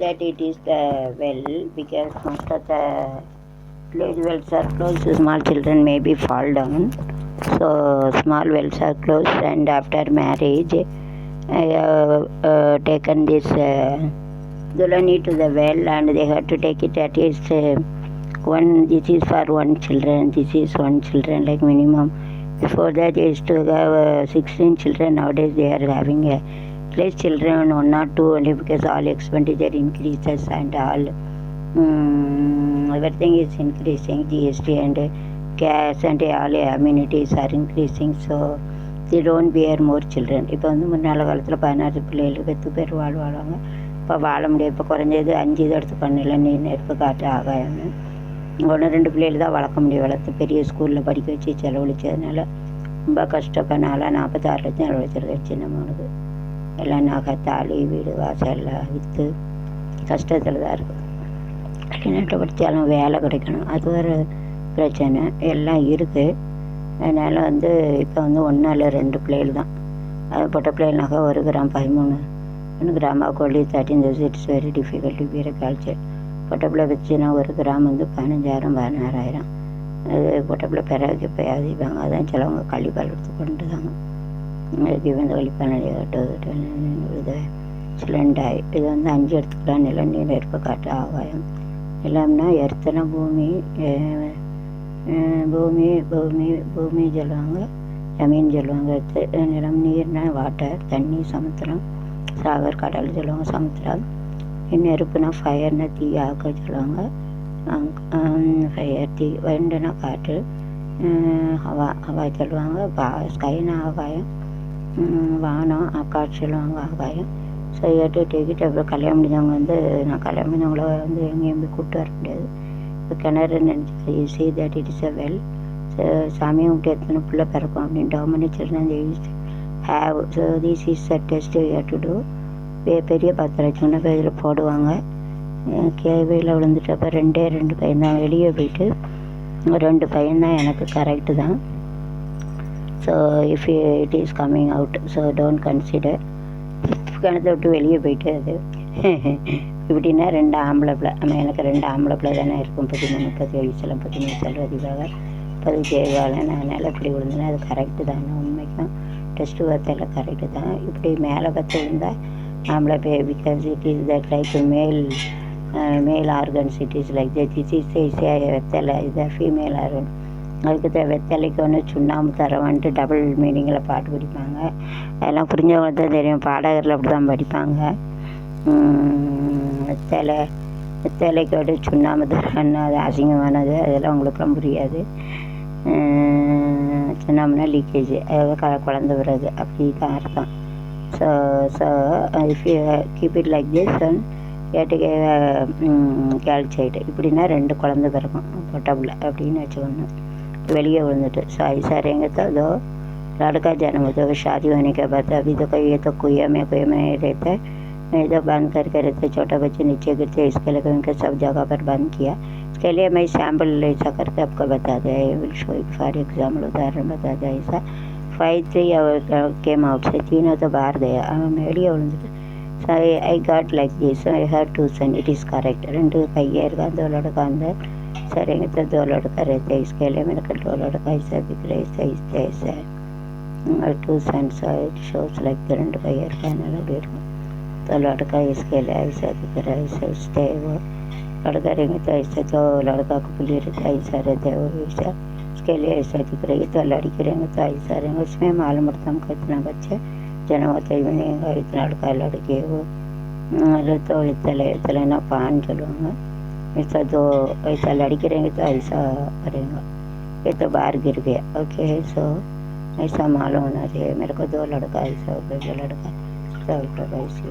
that it is the well, because most of the village wells are closed, small children maybe fall down. So small wells are closed, and after marriage, I have taken this Dulani to the well, and they have to take it at least one. This is for one children. This is one children, like minimum. Before that, they used to have 16 children. Nowadays, they are having less children, one or two only, because all expenditure increases and all everything is increasing. GST and gas and all amenities are increasing, so they don't bear more children. இப்போ வந்து முன்னாள் காலத்தில் 16 பிள்ளைகள் 10 பேர் வாழ்வாங்க. இப்போ வாழ முடியாது. இப்போ குறைஞ்சது 5 இது எடுத்து பண்ணல, நீர் நெருப்பு காற்று ஆகாயம்னு 1-2 பிள்ளைகள் தான் வளர்க்க முடியும். வளர்த்து பெரிய ஸ்கூலில் படிக்க வச்சு செலவழிச்சதுனால ரொம்ப கஷ்டப்படனால 46 லட்சம் செலவழிச்சிருக்கேன் சின்ன மகனுக்கு. எல்லாம் நகை, தாலி, வீடு, வாசல் எல்லாம் விற்று கஷ்டத்தில் தான் இருக்குது. வெளிநாட்டை படித்தாலும் வேலை கிடைக்கணும், அது ஒரு பிரச்சனை எல்லாம் இருக்குது. அதனால் வந்து இப்போ வந்து 1 இல்லை 2 பிள்ளைகள் தான். அது பொட்டை பிள்ளைகள்னாக்கா 1 கிராம் 13 கிராம் கோழி 13 it's very difficult to be culture. பொட்டை பிள்ளை வச்சுன்னா 1 கிராம் வந்து 15,000 16,000. அது பொட்டை பிள்ளை பிறகு இப்போ அதிப்பாங்க. அதான் சிலவங்க கள்ளிப்பால் எடுத்து கொண்டு தாங்க. இதுக்கு வந்து கள்ளிப்பால் இது சிலண்டாய். இது வந்து 5 எடுத்துக்கலாம். நிலநீர் நெருப்பு காற்று ஆகாயம். நிலம்னா எர்த்தனை பூமி, பூமி பூமி பூமி சொல்லுவாங்க, ஜமீன் சொல்லுவாங்க. நிலம் நீர்னா வாட்டர், தண்ணி, சமுத்திரம், சாகர் கடல் சொல்லுவாங்க. சமுத்திரம். நெருப்புனா ஃபயர்னா தீ, ஆக்க சொல்லுவாங்க. ஃபயர் தீ. வண்டுனா காற்று, ஹவா ஹவா சொல்லுவாங்க. ஸ்கைனா ஆகாயம், வானம் ஆகாஷ் சொல்லுவாங்க ஆகாயம். ஸோ ஏட்டு டேக்கிட்டு அப்புறம் கல்யாணம் முடிஞ்சவங்க வந்து, நான் கல்யாணம் முடிஞ்சவங்கள வந்து எங்கேயும் போய் கூப்பிட்டு வர முடியாது. இப்போ கிணறு நினச்சி see that it is a well. சாமியை விட்டு எத்தனை பிள்ளை பிறக்கும் அப்படின்னு how many children have. So this is a test you have to do. பெரிய பாத்திரம் சின்ன பேரில் போடுவாங்க. கேவியில் விழுந்துட்டப்போ 2 பையன் தான் வெளியே போயிட்டு 2 பையன் தான் எனக்கு கரெக்டு தான். So if it is coming out, so don't consider. கிணத்தை விட்டு வெளியே போயிட்டு அது இப்படின்னா 2 ஆம்பளை பிள்ளை. ஆனால் எனக்கு 2 ஆம்பளை பிள்ளை தானே இருக்கும். 13, 37, 13 செல்வதிவாக 17 அதனால் இப்படி விழுந்துன்னா அது கரெக்டு தான். உண்மைக்கும் டெஸ்ட்டு வார்த்தையில் கரெக்டு தான். இப்படி மேலே பார்த்து விழுந்தால் ஆம்பளை பே, because it is that like male organs. It is like that. This is வெத்தலை, இது ஃபீமேல் ஆர்கன். அதுக்கு வெத்தலைக்கு ஒன்று சுண்ணாம்பு தரவன்ட்டு டபுள் மீனிங்கில் பாட்டு படிப்பாங்க. அதெல்லாம் புரிஞ்சவங்க தான் தெரியும். பாடகரில் அப்படி தான் படிப்பாங்க. வெத்தலைக்கு வந்து சுண்ணாம்பு தரன்னு அது அசிங்கமானது. அதெல்லாம் உங்களுக்குலாம் புரியாது. சுண்ணாம்புனா லீக்கேஜ், அதாவது குழந்த விடுறது, அப்படி தான் அர்த்தம். So if you keep it like this and கேட்டுக்கே கேல்சைடு. இப்படின்னா 2 குழந்தை பிறக்கும் பொட்டபிள் அப்படின்னு வச்சுக்கணும். வெளியே விழுந்துட்டு ஸோ ऐसा रहेंगे तो दो लड़का जन्म तो शादी होने के बाद अभी तो कोई ये तो कुएं में रहता है, नहीं तो बंद करके रहते. छोटा बच्चे नीचे गिरते, इसके लिए उनके सब जगह पर बंद किया. इसके लिए मैं सैम्पल ऐसा करके आपको बता दें. I will show it for example, उदाहरण बता दें. ऐसा 5 3 केम आउट से 3 तो बाहर गया. मैं வெளியே விழுந்துட்டு so I got like this. I have 2 son. It is correct. 2 பையன் இருக்கா, 2 लड़का अंदर. सरेंगे तो 2 लड़का रहते हैं. इसके लिए मेरे को 2 लड़का ऐसा दिख रहा है, ऐसा है. और 2 सन्स इट शोज लाइक 2 பையன் இருக்காங்க. இருக்கும் तो लड़का इसके लिए ऐसा दिख रहा है, ऐसा स्टे वो लड़का रहेंगे तो ऐसा. तो लड़का को पुली रहता है, ऐसा रहता है वो ऐसा. इसके लिए ऐसा दिख रही है. तो लड़की रहेंगे तो ऐसा रहेंगे. उसमें मालूम पड़ता हमको इतना बच्चे जन्म होते ही नहीं, इतना लड़का लड़की वो. तो इतना ना पान चलूँगा ऐसा. तो ऐसा लड़की रहेंगे तो ऐसा करेंगे. ये तो बाहर गिर गया. ओके, सो ऐसा मालूम होना चाहिए मेरे को. 2 लड़का ऐसा हो गया, 2 लड़का सब ऐसे.